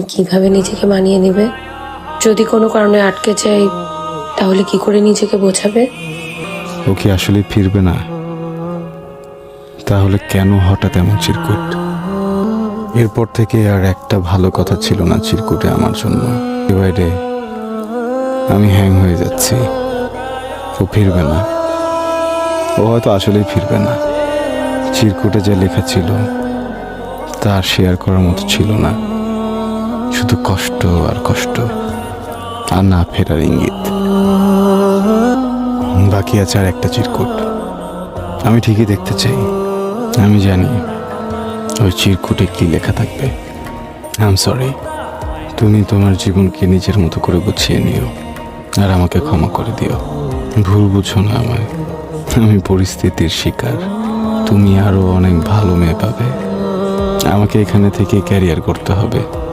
কিভাবে নিজেকে মানিয়ে নেবে? যদি কোনো কারণে আটকে যাই তাহলে কি করে নিজেকে বোঝাবে? ও কি আসলে ফিরবে না? তাহলে কেন হঠাৎ এমন চিরকুট? এরপর থেকে আর একটা ভালো কথা ছিল না চিরকুটে আমার জন্য। বাইরে আমি হ্যাং হয়ে যাচ্ছি। ও ফিরবে না। ও হয়তো আসলেই ফিরবে না। চিরকুটে যে লেখা ছিল তা আর শেয়ার করার মতো ছিল না। শুধু কষ্ট আর কষ্ট, আর না ফেরার ইঙ্গিত। বাকি আছে আর একটা চিরকুট। আমি ঠিকই দেখতে চাই। আমি জানি ওই চিরকুটে কি লেখা থাকবে। I am sorry. তুমি তোমার জীবনকে নিজের মতো করে গুছিয়ে নিও, আর আমাকে ক্ষমা করে দিও। ভুল বুঝো না আমায়। আমি পরিস্থিতির শিকার। তুমি আরো অনেক ভালো মেয়ে পাবে। আমাকে এখানে থেকে ক্যারিয়ার করতে হবে।